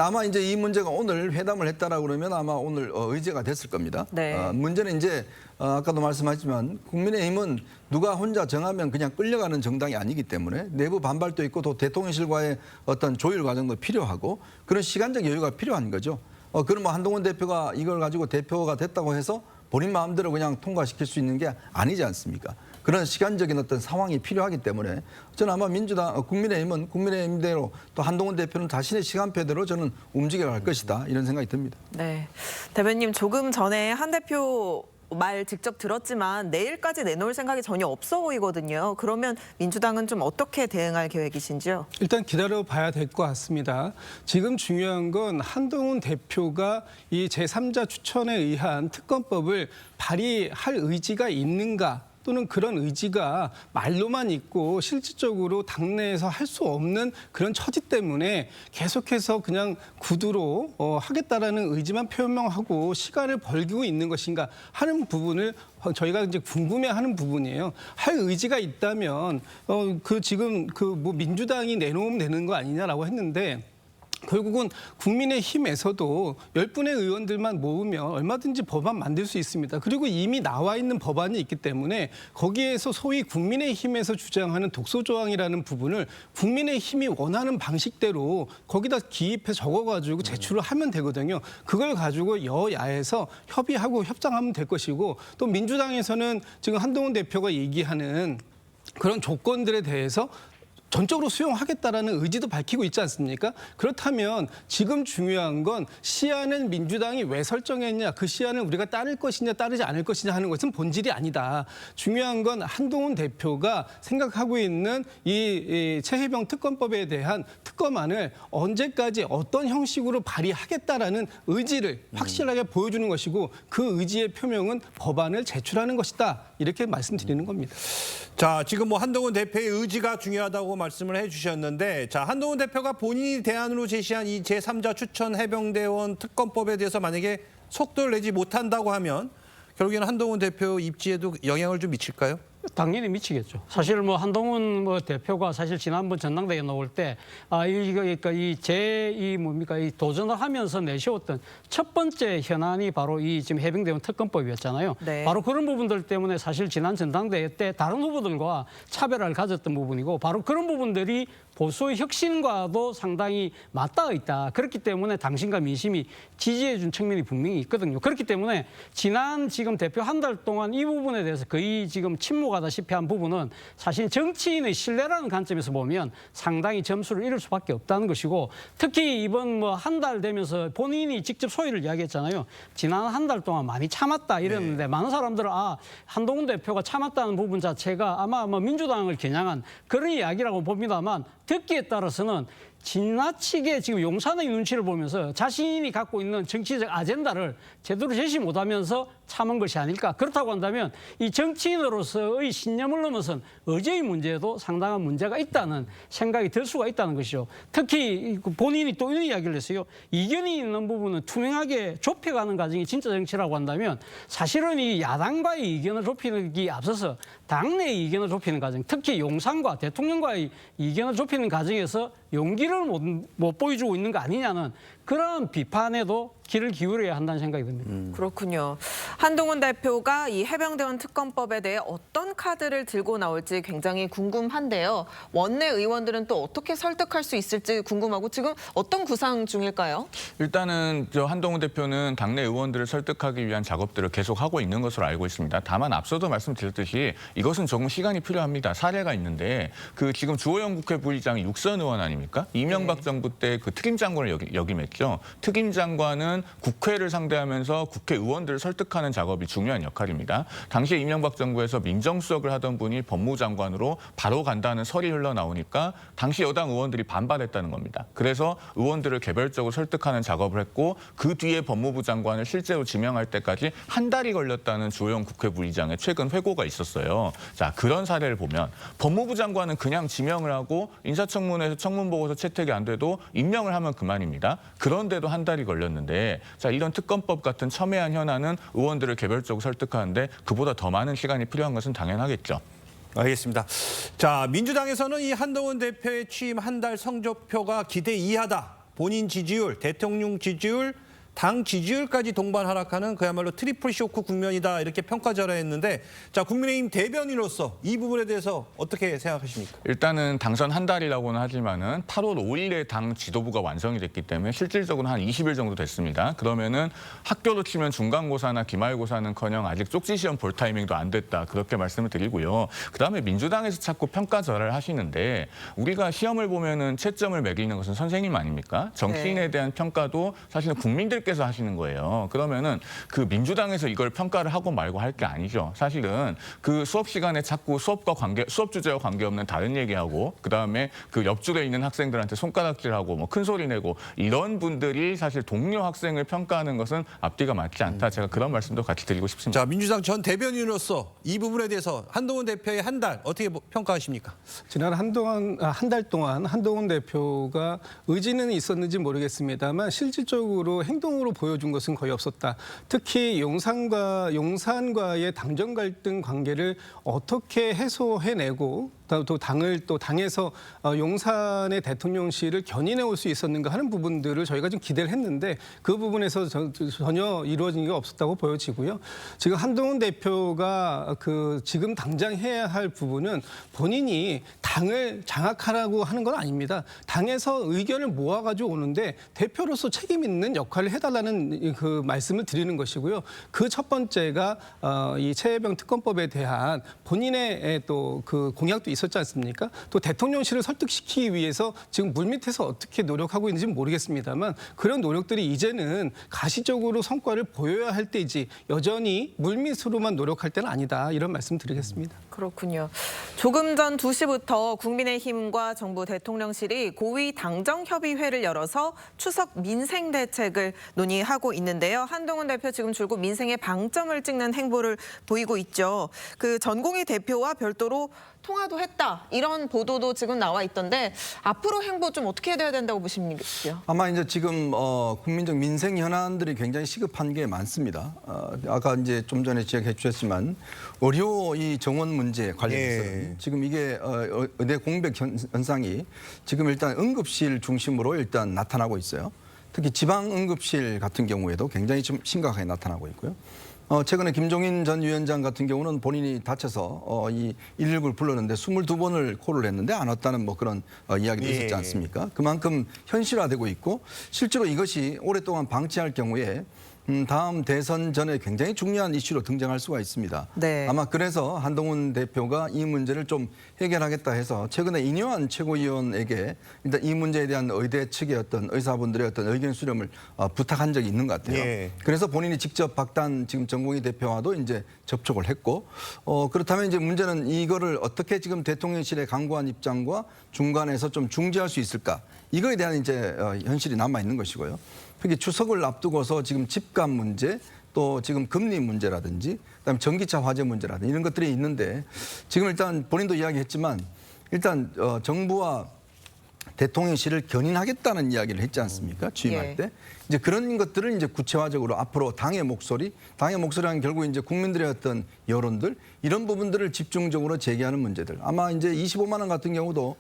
아마 이제 이 문제가 오늘 회담을 했다라고 그러면 아마 오늘 의제가 됐을 겁니다. 네. 문제는 이제 아까도 말씀하셨지만 국민의힘은 누가 혼자 정하면 그냥 끌려가는 정당이 아니기 때문에 내부 반발도 있고 또 대통령실과의 어떤 조율 과정도 필요하고 그런 시간적 여유가 필요한 거죠. 그럼 뭐 한동훈 대표가 이걸 가지고 대표가 됐다고 해서 본인 마음대로 그냥 통과시킬 수 있는 게 아니지 않습니까? 그런 시간적인 어떤 상황이 필요하기 때문에 저는 아마 국민의힘은 국민의힘대로 또 한동훈 대표는 자신의 시간표대로 저는 움직여갈 것이다, 이런 생각이 듭니다. 네, 대변님 조금 전에 한 대표 말 직접 들었지만 내일까지 내놓을 생각이 전혀 없어 보이거든요. 그러면 민주당은 좀 어떻게 대응할 계획이신지요? 일단 기다려봐야 될 것 같습니다. 지금 중요한 건 한동훈 대표가 이 제3자 추천에 의한 특검법을 발의할 의지가 있는가, 또는 그런 의지가 말로만 있고 실질적으로 당내에서 할 수 없는 그런 처지 때문에 계속해서 그냥 구두로 하겠다라는 의지만 표명하고 시간을 벌기고 있는 것인가 하는 부분을 저희가 이제 궁금해하는 부분이에요. 할 의지가 있다면 지금 뭐 민주당이 내놓으면 되는 거 아니냐라고 했는데, 결국은 국민의힘에서도 10분의 의원들만 모으면 얼마든지 법안 만들 수 있습니다. 그리고 이미 나와 있는 법안이 있기 때문에 거기에서 소위 국민의힘에서 주장하는 독소조항이라는 부분을 국민의힘이 원하는 방식대로 거기다 기입해 적어가지고 제출을 하면 되거든요. 그걸 가지고 여야에서 협의하고 협상하면 될 것이고, 또 민주당에서는 지금 한동훈 대표가 얘기하는 그런 조건들에 대해서 전적으로 수용하겠다라는 의지도 밝히고 있지 않습니까? 그렇다면 지금 중요한 건 시한은 민주당이 왜 설정했냐, 그 시한을 우리가 따를 것이냐 따르지 않을 것이냐 하는 것은 본질이 아니다. 중요한 건 한동훈 대표가 생각하고 있는 이 최혜병 특검법에 대한 특검안을 언제까지 어떤 형식으로 발의하겠다라는 의지를 확실하게 보여주는 것이고, 그 의지의 표명은 법안을 제출하는 것이다, 이렇게 말씀드리는 겁니다. 자, 지금 뭐 한동훈 대표의 의지가 중요하다고 말씀을 해주셨는데, 자, 한동훈 대표가 본인이 대안으로 제시한 이 제3자 추천 해병대원 특검법에 대해서 만약에 속도를 내지 못한다고 하면 결국에는 한동훈 대표 입지에도 영향을 좀 미칠까요? 당연히 미치겠죠. 사실 뭐 한동훈 대표가 사실 지난번 전당대회 나올 때 그러니까 이 도전을 하면서 내세웠던 첫 번째 현안이 바로 이 지금 해병대원 특검법이었잖아요. 네. 바로 그런 부분들 때문에 사실 지난 전당대회 때 다른 후보들과 차별화를 가졌던 부분이고, 바로 그런 부분들이 보수의 혁신과도 상당히 맞닿아 있다. 그렇기 때문에 당신과 민심이 지지해 준 측면이 분명히 있거든요. 그렇기 때문에 지난 지금 대표 한 달 동안 이 부분에 대해서 거의 지금 침묵하다시피 한 부분은 사실 정치인의 신뢰라는 관점에서 보면 상당히 점수를 잃을 수밖에 없다는 것이고, 특히 이번 뭐 한 달 되면서 본인이 직접 소위를 이야기했잖아요. 지난 한 달 동안 많이 참았다 이랬는데, 네. 많은 사람들은 한동훈 대표가 참았다는 부분 자체가 아마 민주당을 겨냥한 그런 이야기라고 봅니다만, 듣기에 따라서는 지나치게 지금 용산의 눈치를 보면서 자신이 갖고 있는 정치적 아젠다를 제대로 제시 못하면서 참은 것이 아닐까. 그렇다고 한다면 이 정치인으로서의 신념을 넘어선 의제의 문제에도 상당한 문제가 있다는 생각이 들 수가 있다는 것이죠. 특히 본인이 또 이런 이야기를 했어요. 이견이 있는 부분은 투명하게 좁혀가는 과정이 진짜 정치라고 한다면, 사실은 이 야당과의 이견을 좁히기 앞서서 당내의 이견을 좁히는 과정, 특히 용산과 대통령과의 이견을 좁히는 과정에서 용기를 못 보여주고 있는 거 아니냐는 그런 비판에도 귀를 기울여야 한다는 생각이 듭니다. 그렇군요. 한동훈 대표가 이 해병대원 특검법에 대해 어떤 카드를 들고 나올지 굉장히 궁금한데요. 원내 의원들은 또 어떻게 설득할 수 있을지 궁금하고, 지금 어떤 구상 중일까요? 일단은 한동훈 대표는 당내 의원들을 설득하기 위한 작업들을 계속하고 있는 것으로 알고 있습니다. 다만 앞서도 말씀드렸듯이 이것은 조금 시간이 필요합니다. 사례가 있는데, 지금 주호영 국회 부의장이 육선 의원 아닙니까? 이명박 정부 때 그 특임 장관을 역임했죠. 특임 장관은 번째는 국회를 상대하면서 국회의원들을 설득하는 작업이 중요한 역할입니다. 당시 이명박 정부에서 민정수석을 하던 분이 법무장관으로 바로 간다는 설이 흘러나오니까 당시 여당 의원들이 반발했다는 겁니다. 그래서 의원들을 개별적으로 설득하는 작업을 했고 그 뒤에 법무부 장관을 실제로 지명할 때까지 한 달이 걸렸다는 주호영 국회부의장의 최근 회고가 있었어요. 자, 그런 사례를 보면 법무부 장관은 그냥 지명을 하고 인사청문회에서 청문보고서 채택이 안 돼도 임명을 하면 그만입니다. 그런데도 한 달이 걸렸는데 자, 이런 특검법 같은 첨예한 현안은 의원들을 개별적으로 설득하는데 그보다 더 많은 시간이 필요한 것은 당연하겠죠. 알겠습니다. 자, 민주당에서는 이 한동훈 대표의 취임 한 달 성적표가 기대 이하다. 본인 지지율, 대통령 지지율, 당 지지율까지 동반 하락하는 그야말로 트리플 쇼크 국면이다 이렇게 평가절하했는데 자, 국민의힘 대변인으로서 이 부분에 대해서 어떻게 생각하십니까? 일단은 당선 한 달이라고는 하지만은 8월 5일에 당 지도부가 완성이 됐기 때문에 실질적으로는 한 20일 정도 됐습니다. 그러면은 학교로 치면 중간고사나 기말고사는커녕 아직 쪽지시험 볼 타이밍도 안 됐다 그렇게 말씀을 드리고요. 그다음에 민주당에서 자꾸 평가절하를 하시는데 우리가 시험을 보면은 채점을 매기는 것은 선생님 아닙니까? 정치인에 대한 평가도 사실은 국민들 께서 하시는 거예요. 그러면은 그 민주당에서 이걸 평가를 하고 말고 할 게 아니죠. 사실은 그 수업 시간에 자꾸 수업 주제와 관계없는 다른 얘기하고 그다음에 그 옆줄에 있는 학생들한테 손가락질하고 뭐 큰 소리 내고 이런 분들이 사실 동료 학생을 평가하는 것은 앞뒤가 맞지 않다. 제가 그런 말씀도 같이 드리고 싶습니다. 자, 민주당 전 대변인으로서 이 부분에 대해서 한동훈 대표의 한 달 어떻게 평가하십니까? 지난 한 달 동안 한동훈 대표가 의지는 있었는지 모르겠습니다만 실질적으로 행동으로 보여준 것은 거의 없었다. 특히 용산과의 당정 갈등 관계를 어떻게 해소해내고 또 당에서 용산의 대통령실을 견인해 올 수 있었는가 하는 부분들을 저희가 좀 기대를 했는데 그 부분에서 전혀 이루어진 게 없었다고 보여지고요. 지금 한동훈 대표가 지금 당장 해야 할 부분은 본인이 당을 장악하라고 하는 건 아닙니다. 당에서 의견을 모아가지고 오는데 대표로서 책임 있는 역할을 해달라는 그 말씀을 드리는 것이고요. 그 첫 번째가 이 최혜병 특검법에 대한 본인의 또 그 공약도 있었지 않습니까? 또 대통령실을 설득시키기 위해서 지금 물밑에서 어떻게 노력하고 있는지 모르겠습니다만 그런 노력들이 이제는 가시적으로 성과를 보여야 할 때이지 여전히 물밑으로만 노력할 때는 아니다. 이런 말씀 드리겠습니다. 그렇군요. 조금 전 2시부터 국민의힘과 정부 대통령실이 고위 당정협의회를 열어서 추석 민생 대책을 논의하고 있는데요. 한동훈 대표 지금 줄곧 민생에 방점을 찍는 행보를 보이고 있죠. 그 전공희 대표와 별도로 통화도 했다. 이런 보도도 지금 나와 있던데 앞으로 행보 좀 어떻게 돼야 된다고 보십니까? 아마 이제 지금 국민적 민생 현안들이 굉장히 시급한 게 많습니다. 아까 이제 좀 전에 지적해 주셨지만 의료 이 정원 문제 관련해서 지금 이게 의대 공백 현상이 지금 일단 응급실 중심으로 일단 나타나고 있어요. 특히 지방 응급실 같은 경우에도 굉장히 좀 심각하게 나타나고 있고요. 최근에 김종인 전 위원장 같은 경우는 본인이 다쳐서 이 119를 불렀는데 22번을 콜을 했는데 안 왔다는 뭐 그런 이야기도 있었지 않습니까? 그만큼 현실화되고 있고 실제로 이것이 오랫동안 방치할 경우에 다음 대선 전에 굉장히 중요한 이슈로 등장할 수가 있습니다. 네. 아마 그래서 한동훈 대표가 이 문제를 좀 해결하겠다 해서 최근에 이뇨한 최고위원에게 일단 이 문제에 대한 의대 측의 어떤 의사분들의 어떤 의견 수렴을 부탁한 적이 있는 것 같아요. 예. 그래서 본인이 직접 박단 지금 전공희 대표와도 이제 접촉을 했고 그렇다면 이제 문제는 이거를 어떻게 지금 대통령실의 강구한 입장과 중간에서 좀 중재할 수 있을까? 이거에 대한 이제 현실이 남아 있는 것이고요. 특히 추석을 앞두고서 지금 집값 문제 또 지금 금리 문제라든지 그다음에 전기차 화재 문제라든지 이런 것들이 있는데 지금 일단 본인도 이야기했지만 일단 정부와 대통령실을 견인하겠다는 이야기를 했지 않습니까? 취임할 때. 이제 그런 것들을 이제 구체화적으로 앞으로 당의 목소리는 결국 이제 국민들의 어떤 여론들 이런 부분들을 집중적으로 제기하는 문제들. 아마 이제 25만 원 같은 경우도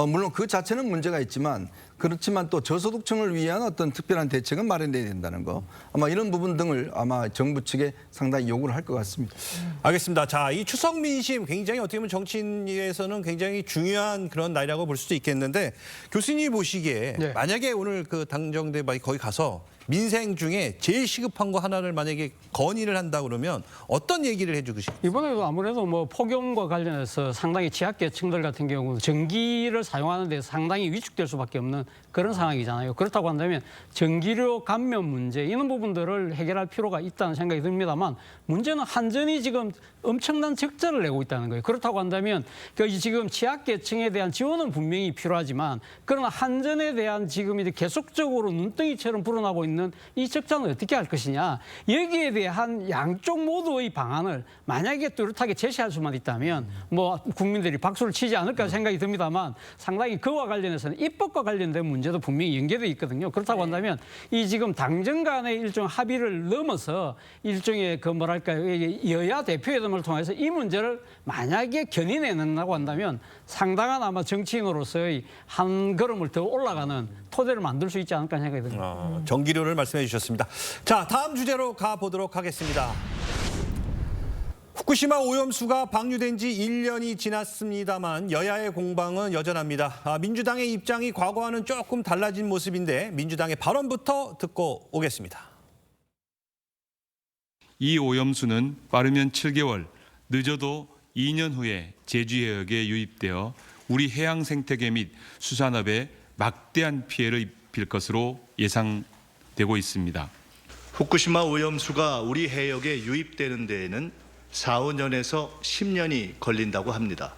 물론 그 자체는 문제가 있지만 그렇지만 또 저소득층을 위한 어떤 특별한 대책은 마련돼야 된다는 거. 아마 이런 부분 등을 아마 정부 측에 상당히 요구를 할 것 같습니다. 알겠습니다. 자, 이 추석 민심 굉장히 어떻게 보면 정치인에서는 굉장히 중요한 그런 날이라고 볼 수도 있겠는데 교수님이 보시기에 만약에 오늘 그 당정대 거기 가서 민생 중에 제일 시급한 거 하나를 만약에 건의를 한다 그러면 어떤 얘기를 해주고 싶어요? 이번에도 아무래도 뭐 폭염과 관련해서 상당히 취약계층들 같은 경우는 전기를 사용하는 데 상당히 위축될 수밖에 없는 그런 상황이잖아요. 그렇다고 한다면 전기료 감면 문제 이런 부분들을 해결할 필요가 있다는 생각이 듭니다만 문제는 한전이 지금 엄청난 적자를 내고 있다는 거예요. 그렇다고 한다면 지금 취약계층에 대한 지원은 분명히 필요하지만 그러나 한전에 대한 지금 이제 계속적으로 눈덩이처럼 불어나고 있는 이 적자는 어떻게 할 것이냐. 여기에 대한 양쪽 모두의 방안을 만약에 뚜렷하게 제시할 수만 있다면 뭐 국민들이 박수를 치지 않을까 생각이 듭니다만 상당히 그와 관련해서는 입법과 관련된 문제도 분명히 연계되어 있거든요. 그렇다고 한다면 이 지금 당정 간의 일종 합의를 넘어서 일종의 그 뭐랄까요, 여야 대표회담을 통해서 이 문제를 만약에 견인해낸다고 한다면 상당한 아마 정치인으로서의 한 걸음을 더 올라가는 토대를 만들 수 있지 않을까 생각이 듭니다. 전기료를 말씀해 주셨습니다. 자, 다음 주제로 가보도록 하겠습니다. 후쿠시마 오염수가 방류된 지 1년이 지났습니다만 여야의 공방은 여전합니다. 민주당의 입장이 과거와는 조금 달라진 모습인데 민주당의 발언부터 듣고 오겠습니다. 이 오염수는 빠르면 7개월, 늦어도 2년 후에 제주해역에 유입되어 우리 해양 생태계 및 수산업에 막대한 피해를 입힐 것으로 예상되고 있습니다. 후쿠시마 오염수가 우리 해역에 유입되는 데에는 4, 5년에서 10년이 걸린다고 합니다.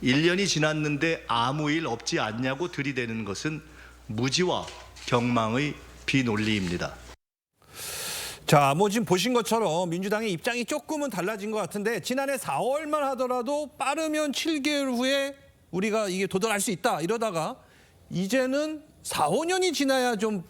1년이 지났는데 아무 일 없지 않냐고 들이대는 것은 무지와 경망의 비논리입니다. 자, 뭐 지금 보신 것처럼 민주당의 입장이 조금은 달라진 것 같은데 지난해 4월만 하더라도 빠르면 7개월 후에 우리가 이게 도달할 수 있다 이러다가 이제는 4, 5년이 지나야 좀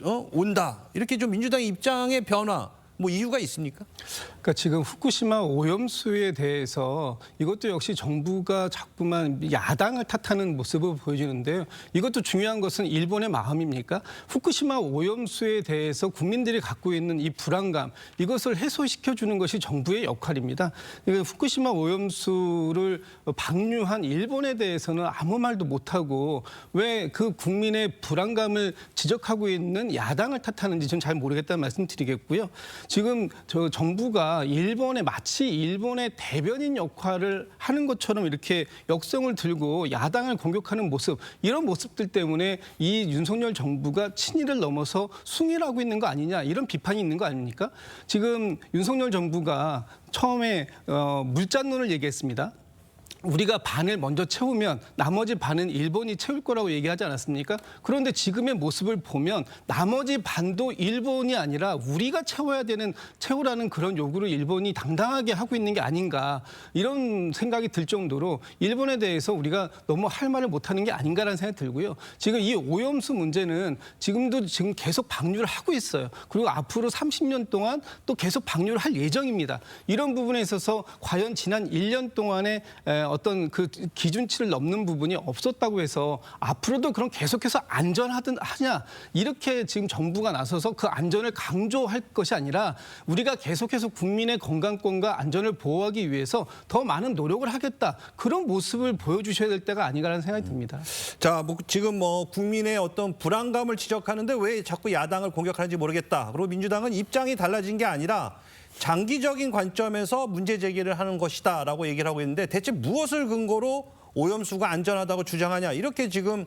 온다. 이렇게 좀 민주당의 입장의 변화 뭐 이유가 있습니까? 그러니까 지금 후쿠시마 오염수에 대해서 이것도 역시 정부가 자꾸만 야당을 탓하는 모습을 보여주는데요. 이것도 중요한 것은 일본의 마음입니까? 후쿠시마 오염수에 대해서 국민들이 갖고 있는 이 불안감, 이것을 해소시켜주는 것이 정부의 역할입니다. 후쿠시마 오염수를 방류한 일본에 대해서는 아무 말도 못하고 왜 그 국민의 불안감을 지적하고 있는 야당을 탓하는지 저는 잘 모르겠다는 말씀 드리겠고요. 지금 정부가 마치 일본의 대변인 역할을 하는 것처럼 이렇게 역성을 들고 야당을 공격하는 모습, 이런 모습들 때문에 이 윤석열 정부가 친일을 넘어서 숭일하고 있는 거 아니냐, 이런 비판이 있는 거 아닙니까? 지금 윤석열 정부가 처음에 물잔론을 얘기했습니다. 우리가 반을 먼저 채우면 나머지 반은 일본이 채울 거라고 얘기하지 않았습니까? 그런데 지금의 모습을 보면 나머지 반도 일본이 아니라 우리가 채우라는 그런 요구를 일본이 당당하게 하고 있는 게 아닌가, 이런 생각이 들 정도로 일본에 대해서 우리가 너무 할 말을 못하는 게 아닌가라는 생각이 들고요. 지금 이 오염수 문제는 지금 계속 방류를 하고 있어요. 그리고 앞으로 30년 동안 또 계속 방류를 할 예정입니다. 이런 부분에 있어서 과연 지난 1년 동안에 어떤 그 기준치를 넘는 부분이 없었다고 해서 앞으로도 그럼 계속해서 안전하냐, 이렇게 지금 정부가 나서서 그 안전을 강조할 것이 아니라 우리가 계속해서 국민의 건강권과 안전을 보호하기 위해서 더 많은 노력을 하겠다, 그런 모습을 보여주셔야 될 때가 아닌가라는 생각이 듭니다. 자, 뭐 지금 뭐 국민의 어떤 불안감을 지적하는데 왜 자꾸 야당을 공격하는지 모르겠다. 그리고 민주당은 입장이 달라진 게 아니라 장기적인 관점에서 문제 제기를 하는 것이다라고 얘기를 하고 있는데 대체 무엇을 근거로 오염수가 안전하다고 주장하냐, 이렇게 지금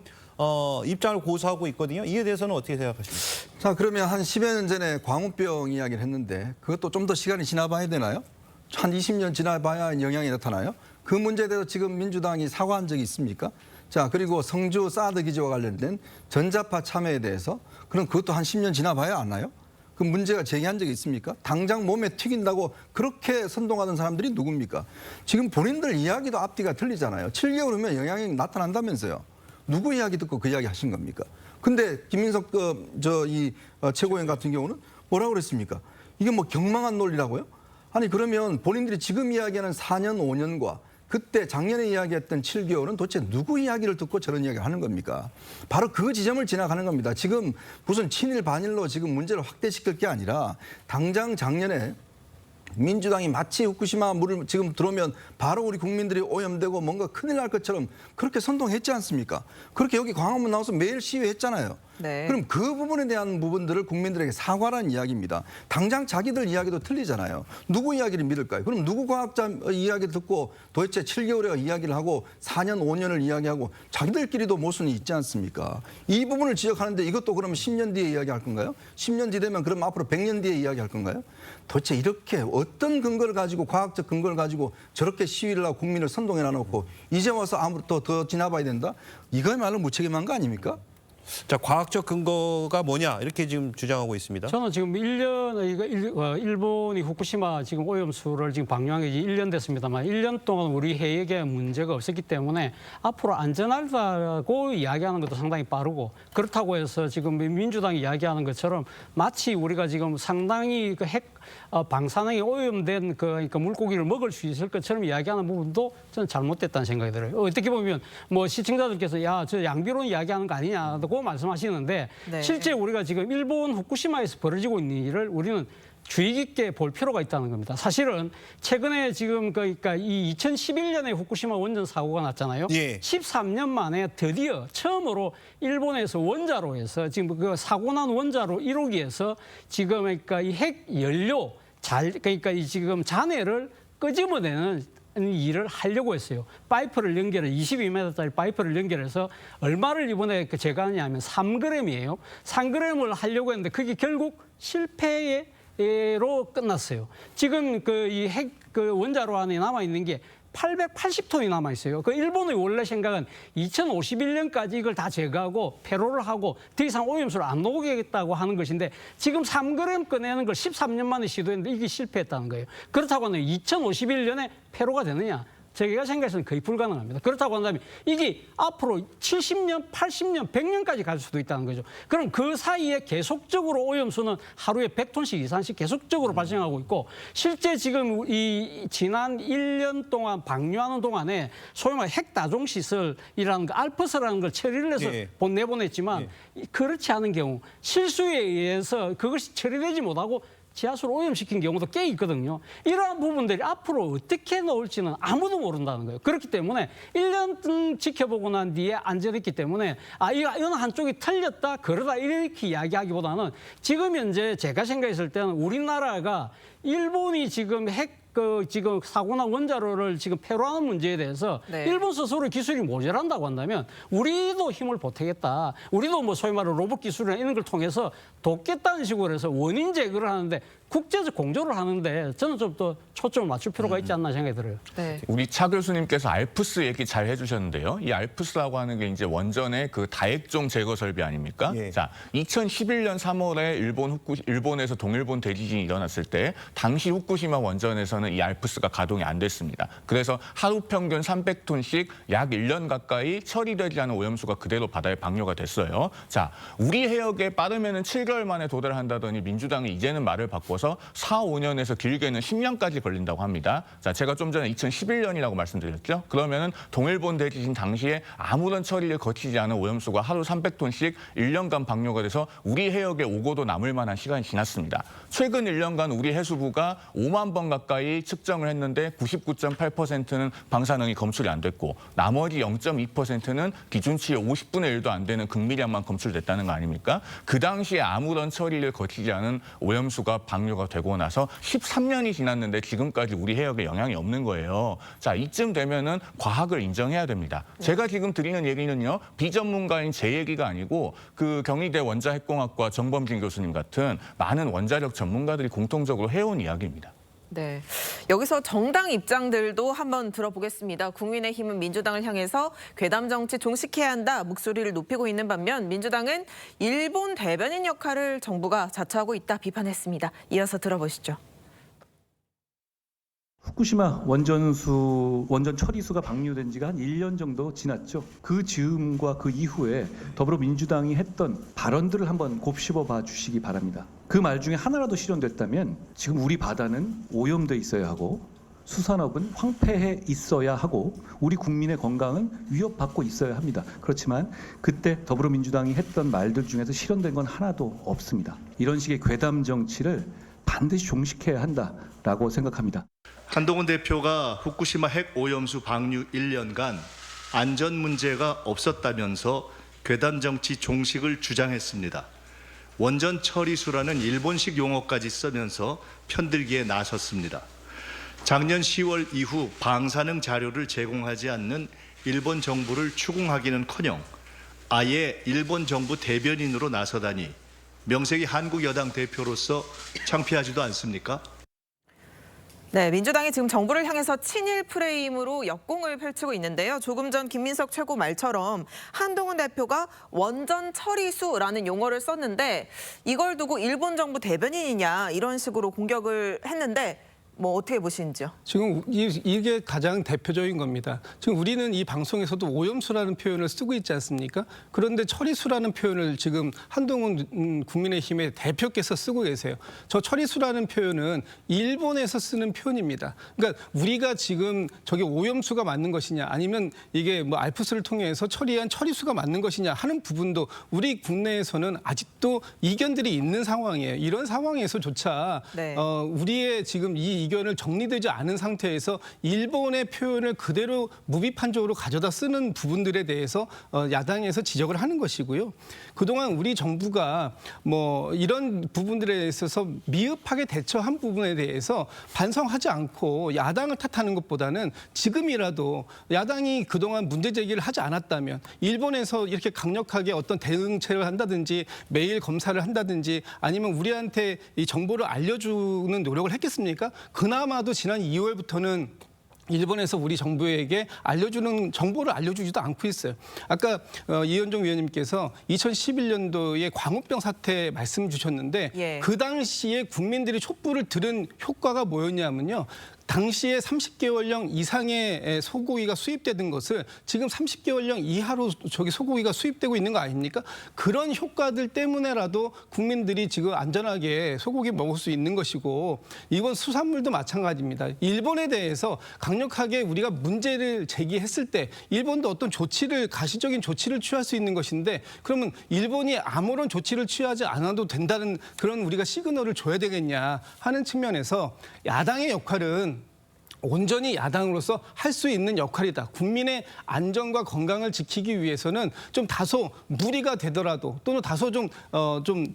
입장을 고수하고 있거든요. 이에 대해서는 어떻게 생각하십니까? 자, 그러면 한 10여 년 전에 광우병 이야기를 했는데 그것도 좀 더 시간이 지나봐야 되나요? 한 20년 지나봐야 영향이 나타나요? 그 문제에 대해서 지금 민주당이 사과한 적이 있습니까? 자, 그리고 성주 사드 기지와 관련된 전자파 참여에 대해서 그럼 그것도 한 10년 지나봐야 아나요? 그 문제가 제기한 적이 있습니까? 당장 몸에 튀긴다고 그렇게 선동하던 사람들이 누굽니까? 지금 본인들 이야기도 앞뒤가 틀리잖아요. 7개월 후면 영향이 나타난다면서요. 누구 이야기 듣고 그 이야기 하신 겁니까? 근데 김민석 최고위원 같은 경우는 뭐라고 그랬습니까? 이게 뭐 경망한 논리라고요? 아니 그러면 본인들이 지금 이야기하는 4년, 5년과 그때 작년에 이야기했던 7개월은 도대체 누구 이야기를 듣고 저런 이야기를 하는 겁니까? 바로 그 지점을 지나가는 겁니다. 지금 무슨 친일 반일로 지금 문제를 확대시킬 게 아니라 당장 작년에 민주당이 마치 후쿠시마 물을 지금 들어오면 바로 우리 국민들이 오염되고 뭔가 큰일 날 것처럼 그렇게 선동했지 않습니까? 그렇게 여기 광화문 나와서 매일 시위했잖아요. 네. 그럼 그 부분에 대한 부분들을 국민들에게 사과라는 이야기입니다. 당장 자기들 이야기도 틀리잖아요. 누구 이야기를 믿을까요? 그럼 누구 과학자 이야기를 듣고 도대체 7개월에 이야기를 하고 4년, 5년을 이야기하고 자기들끼리도 모순이 있지 않습니까? 이 부분을 지적하는데 이것도 그러면 10년 뒤에 이야기할 건가요? 10년 뒤 되면 그럼 앞으로 100년 뒤에 이야기할 건가요? 도대체 이렇게 어떤 근거를 가지고 과학적 근거를 가지고 저렇게 시위를 하고 국민을 선동해 놔놓고 이제 와서 아무것도 더 지나봐야 된다? 이거야말로 무책임한 거 아닙니까? 자, 과학적 근거가 뭐냐 이렇게 지금 주장하고 있습니다. 저는 지금 일본이 후쿠시마 지금 오염수를 지금 방류한 게 1년 됐습니다만 1년 동안 우리 해역에 문제가 없었기 때문에 앞으로 안전하다고 이야기하는 것도 상당히 빠르고 그렇다고 해서 지금 민주당이 이야기하는 것처럼 마치 우리가 지금 상당히 그 핵 방사능이 오염된 그러니까 물고기를 먹을 수 있을 것처럼 이야기하는 부분도 저는 잘못됐다는 생각이 들어요. 어떻게 보면 뭐 시청자들께서 야, 저 양비론 이야기하는 거 아니냐고 말씀하시는데 네. 실제 우리가 지금 일본 후쿠시마에서 벌어지고 있는 일을 우리는 주의 깊게 볼 필요가 있다는 겁니다. 사실은 최근에 지금 그러니까 이 2011년에 후쿠시마 원전 사고가 났잖아요. 예. 13년 만에 드디어 처음으로 일본에서 원자로 해서 지금 그 사고 난 원자로 1호기에서 지금 그러니까 이 핵 연료 그러니까 이 지금 잔해를 끄집어내는 일을 하려고 했어요. 파이프를 연결해 22m짜리 파이프를 연결해서 얼마를 이번에 제거하냐면 3g이에요. 3g을 하려고 했는데 그게 결국 실패로 끝났어요. 지금 이 핵 원자로 안에 남아 있는 게 880톤이 남아 있어요. 그 일본의 원래 생각은 2051년까지 이걸 다 제거하고 폐로를 하고 더 이상 오염수를 안 나오겠다고 하는 것인데 지금 3g 꺼내는 걸 13년 만에 시도했는데 이게 실패했다는 거예요. 그렇다고 하면 2051년에 폐로가 되느냐? 제가 생각해서는 거의 불가능합니다. 그렇다고 한다면 이게 앞으로 70년, 80년, 100년까지 갈 수도 있다는 거죠. 그럼 그 사이에 계속적으로 오염수는 하루에 100톤씩 이상씩 계속적으로 발생하고 있고 실제 지금 이 지난 1년 동안 방류하는 동안에 소위 말해 핵 다종 시설이라는 거 알프스라는 걸 처리를 해서 예. 내보냈지만 그렇지 않은 경우 실수에 의해서 그것이 처리되지 못하고 지하수를 오염시킨 경우도 꽤 있거든요. 이러한 부분들이 앞으로 어떻게 나올지는 아무도 모른다는 거예요. 그렇기 때문에 1년 지켜보고 난 뒤에 안전했기 때문에 이 어느 한쪽이 틀렸다 그러다 이렇게 이야기하기보다는 지금 현재 제가 생각했을 때는 우리나라가 일본이 지금 지금 사고난 원자로를 지금 폐로하는 문제에 대해서 네. 일본 스스로 기술이 모자란다고 한다면 우리도 힘을 보태겠다. 우리도 뭐 소위 말하는 로봇 기술이나 이런 걸 통해서 돕겠다는 식으로 해서 원인 제거를 하는데 국제적 공조를 하는데 저는 좀 더 초점을 맞출 필요가 있지 않나 생각이 들어요. 네. 우리 차 교수님께서 알프스 얘기 잘 해주셨는데요. 이 알프스라고 하는 게 이제 원전의 그 다액종 제거 설비 아닙니까? 예. 자, 2011년 3월에 일본에서 동일본 대지진이 일어났을 때 당시 후쿠시마 원전에서는 이 알프스가 가동이 안 됐습니다. 그래서 하루 평균 300톤씩 약 1년 가까이 처리되지 않은 오염수가 그대로 바다에 방류가 됐어요. 자, 우리 해역에 빠르면은 7개월 만에 도달한다더니 민주당이 이제는 말을 바꿔서 4, 5년에서 길게는 10년까지 걸린다고 합니다. 자, 제가 좀 전에 2011년이라고 말씀드렸죠. 그러면은 동일본 대지진 당시에 아무런 처리를 거치지 않은 오염수가 하루 300톤씩 1년간 방류가 돼서 우리 해역에 오고도 남을 만한 시간이 지났습니다. 최근 1년간 우리 해수부가 5만 번 가까이 측정을 했는데 99.8%는 방사능이 검출이 안 됐고 나머지 0.2%는 기준치의 50분의 1도 안 되는 극미량만 검출됐다는 거 아닙니까? 그 당시에 아무런 처리를 거치지 않은 오염수가 방류가 되고 나서 13년이 지났는데 지금까지 우리 해역에 영향이 없는 거예요. 자, 이쯤 되면은 과학을 인정해야 됩니다. 제가 지금 드리는 얘기는요, 비전문가인 제 얘기가 아니고 그 경희대 원자핵공학과 정범진 교수님 같은 많은 원자력 전문가들이 공통적으로 해온 이야기입니다. 네, 여기서 정당 입장들도 한번 들어보겠습니다. 국민의힘은 민주당을 향해서 괴담 정치 종식해야 한다 목소리를 높이고 있는 반면 민주당은 일본 대변인 역할을 정부가 자처하고 있다 비판했습니다. 이어서 들어보시죠. 후쿠시마 원전 처리수가 방류된 지가 한 1년 정도 지났죠. 그 즈음과 그 이후에 더불어민주당이 했던 발언들을 한번 곱씹어 봐 주시기 바랍니다. 그 말 중에 하나라도 실현됐다면 지금 우리 바다는 오염돼 있어야 하고 수산업은 황폐해 있어야 하고 우리 국민의 건강은 위협받고 있어야 합니다. 그렇지만 그때 더불어민주당이 했던 말들 중에서 실현된 건 하나도 없습니다. 이런 식의 괴담 정치를 반드시 종식해야 한다라고 생각합니다. 한동훈 대표가 후쿠시마 핵 오염수 방류 1년간 안전 문제가 없었다면서 괴담 정치 종식을 주장했습니다. 원전 처리수라는 일본식 용어까지 쓰면서 편들기에 나섰습니다. 작년 10월 이후 방사능 자료를 제공하지 않는 일본 정부를 추궁하기는커녕 아예 일본 정부 대변인으로 나서다니 명색이 한국 여당 대표로서 창피하지도 않습니까? 네, 민주당이 지금 정부를 향해서 친일 프레임으로 역공을 펼치고 있는데요. 조금 전 김민석 최고 말처럼 한동훈 대표가 원전 처리수라는 용어를 썼는데 이걸 두고 일본 정부 대변인이냐 이런 식으로 공격을 했는데 뭐 어떻게 보시는지요? 지금 이게 가장 대표적인 겁니다. 지금 우리는 이 방송에서도 오염수라는 표현을 쓰고 있지 않습니까? 그런데 처리수라는 표현을 지금 한동훈 국민의힘의 대표께서 쓰고 계세요. 저 처리수라는 표현은 일본에서 쓰는 표현입니다. 그러니까 우리가 지금 저게 오염수가 맞는 것이냐 아니면 이게 뭐 알프스를 통해서 처리한 처리수가 맞는 것이냐 하는 부분도 우리 국내에서는 아직도 이견들이 있는 상황이에요. 이런 상황에서조차 네. 우리의 지금 이 이견을 정리되지 않은 상태에서 일본의 표현을 그대로 무비판적으로 가져다 쓰는 부분들에 대해서 야당에서 지적을 하는 것이고요. 그동안 우리 정부가 뭐 이런 부분들에 있어서 미흡하게 대처한 부분에 대해서 반성하지 않고 야당을 탓하는 것보다는 지금이라도 야당이 그동안 문제 제기를 하지 않았다면 일본에서 이렇게 강력하게 어떤 대응책을 한다든지 매일 검사를 한다든지 아니면 우리한테 이 정보를 알려주는 노력을 했겠습니까? 그나마도 지난 2월부터는 일본에서 우리 정부에게 알려주는 정보를 알려주지도 않고 있어요. 아까 이현종 위원님께서 2011년도에 광우병 사태 말씀 주셨는데 예. 그 당시에 국민들이 촛불을 들은 효과가 뭐였냐면요. 당시에 30개월령 이상의 소고기가 수입되던 것을 지금 30개월령 이하로 저기 소고기가 수입되고 있는 거 아닙니까? 그런 효과들 때문에라도 국민들이 지금 안전하게 소고기 먹을 수 있는 것이고 이건 수산물도 마찬가지입니다. 일본에 대해서 강력하게 우리가 문제를 제기했을 때 일본도 어떤 조치를 가시적인 조치를 취할 수 있는 것인데 그러면 일본이 아무런 조치를 취하지 않아도 된다는 그런 우리가 시그널을 줘야 되겠냐 하는 측면에서 야당의 역할은 온전히 야당으로서 할 수 있는 역할이다. 국민의 안전과 건강을 지키기 위해서는 좀 다소 무리가 되더라도 또는 다소 좀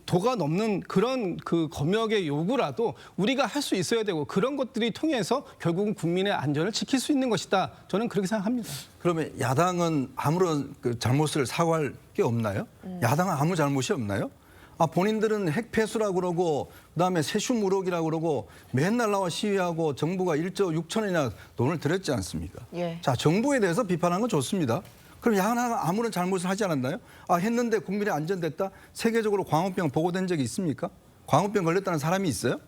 도가 넘는 그런 그 검역의 요구라도 우리가 할 수 있어야 되고 그런 것들이 통해서 결국은 국민의 안전을 지킬 수 있는 것이다. 저는 그렇게 생각합니다. 그러면 야당은 아무런 그 잘못을 사과할 게 없나요? 야당은 아무 잘못이 없나요? 본인들은 핵폐수라고 그러고 그다음에 세슈무력이라고 그러고 맨날 나와 시위하고 정부가 1조 6천원이나 돈을 들였지 않습니까? 예. 자, 정부에 대해서 비판하는 건 좋습니다. 그럼 야당은 아무런 잘못을 하지 않았나요? 했는데 국민이 안전됐다? 세계적으로 광우병 보고된 적이 있습니까? 광우병 걸렸다는 사람이 있어요?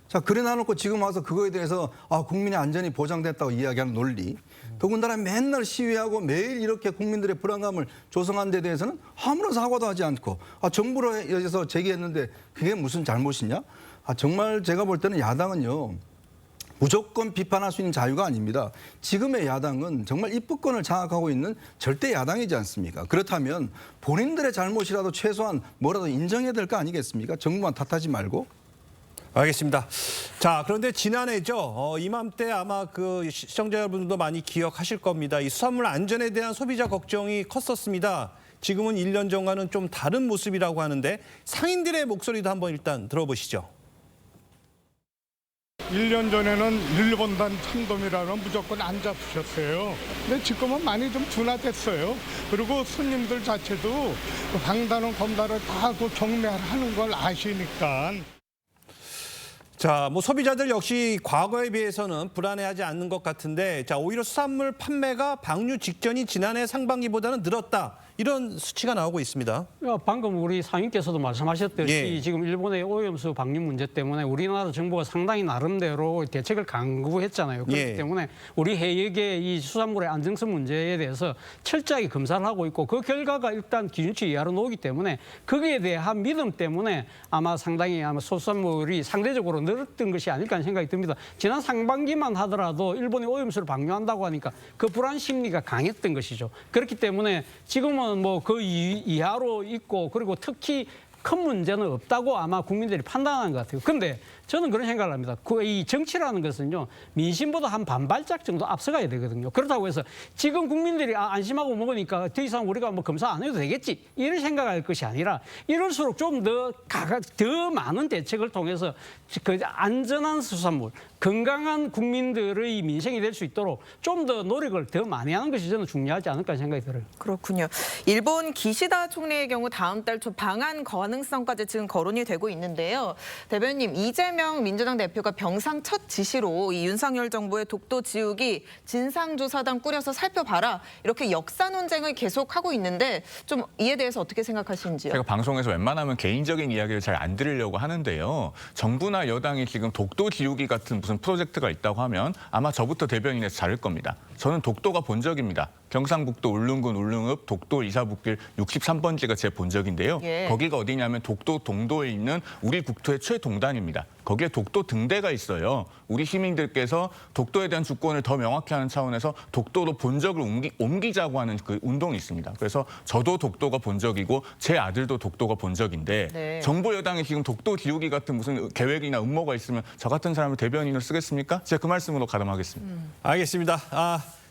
자, 그래 놔놓고 지금 와서 그거에 대해서 국민의 안전이 보장됐다고 이야기하는 논리. 더군다나 맨날 시위하고 매일 이렇게 국민들의 불안감을 조성한 데 대해서는 아무런 사과도 하지 않고 정부로에서 제기했는데 그게 무슨 잘못이냐? 정말 제가 볼 때는 야당은요. 무조건 비판할 수 있는 자유가 아닙니다. 지금의 야당은 정말 입법권을 장악하고 있는 절대 야당이지 않습니까? 그렇다면 본인들의 잘못이라도 최소한 뭐라도 인정해야 될 거 아니겠습니까? 정부만 탓하지 말고. 알겠습니다. 자, 그런데 지난해죠. 이맘때 아마 그 시청자 여러분도 많이 기억하실 겁니다. 이 수산물 안전에 대한 소비자 걱정이 컸었습니다. 지금은 1년 전과는 좀 다른 모습이라고 하는데 상인들의 목소리도 한번 일단 들어보시죠. 1년 전에는 일본산 참돔이라면 무조건 안 잡으셨어요. 근데 지금은 많이 좀 둔화됐어요. 그리고 손님들 자체도 방사능 검사를 다 그 경매하는 걸 아시니까. 자, 뭐 소비자들 역시 과거에 비해서는 불안해하지 않는 것 같은데, 자, 오히려 수산물 판매가 방류 직전이 지난해 상반기보다는 늘었다. 이런 수치가 나오고 있습니다. 방금 우리 상인께서도 말씀하셨듯이 예. 지금 일본의 오염수 방류 문제 때문에 우리나라 정부가 상당히 나름대로 대책을 강구했잖아요. 그렇기 예. 때문에 우리 해역의 이 수산물의 안정성 문제에 대해서 철저하게 검사를 하고 있고 그 결과가 일단 기준치 이하로 나오기 때문에 거기에 대한 믿음 때문에 아마 상당히 수산물이 상대적으로 늘었던 것이 아닐까 하는 생각이 듭니다. 지난 상반기만 하더라도 일본이 오염수를 방류한다고 하니까 그 불안 심리가 강했던 것이죠. 그렇기 때문에 지금은 뭐 그 이하로 있고 그리고 특히 큰 문제는 없다고 아마 국민들이 판단하는 것 같아요. 그런데 저는 그런 생각을 합니다. 이 정치라는 것은요, 민심보다 한 반발짝 정도 앞서가야 되거든요. 그렇다고 해서 지금 국민들이 안심하고 먹으니까 더 이상 우리가 뭐 검사 안 해도 되겠지, 이런 생각할 것이 아니라 이럴수록 좀 더 많은 대책을 통해서 그 안전한 수산물, 건강한 국민들의 민생이 될 수 있도록 좀 더 노력을 더 많이 하는 것이 저는 중요하지 않을까 생각이 들어요. 그렇군요. 일본 기시다 총리의 경우 다음 달 초 방한 가능성까지 지금 거론이 되고 있는데요. 대변인, 이재명 민주당 대표가 병상 첫 지시로 이 윤석열 정부의 독도 지우기 진상조사단 꾸려서 살펴봐라, 이렇게 역사 논쟁을 계속하고 있는데 좀 이에 대해서 어떻게 생각하시는지요? 제가 방송에서 웬만하면 개인적인 이야기를 잘 안 드리려고 하는데요. 정부나 여당이 지금 독도 지우기 같은 무슨 프로젝트가 있다고 하면 아마 저부터 대변인에서 자를 겁니다. 저는 독도가 본적입니다. 경상북도 울릉군 울릉읍 독도 이사북길 63번지가 제 본적인데요. 예. 거기가 어디냐면 독도 동도에 있는 우리 국토의 최동단입니다. 거기에 독도 등대가 있어요. 우리 시민들께서 독도에 대한 주권을 더 명확히 하는 차원에서 독도로 본적을 옮기자고 하는 그 운동이 있습니다. 그래서 저도 독도가 본적이고 제 아들도 독도가 본적인데 네. 정부 여당이 지금 독도 지우기 같은 무슨 계획이나 음모가 있으면 저 같은 사람을 대변인을 쓰겠습니까? 제가 그 말씀으로 가담하겠습니다. 알겠습니다.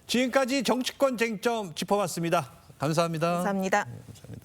지금까지 정치권 쟁점 짚어봤습니다. 감사합니다. 감사합니다. 감사합니다.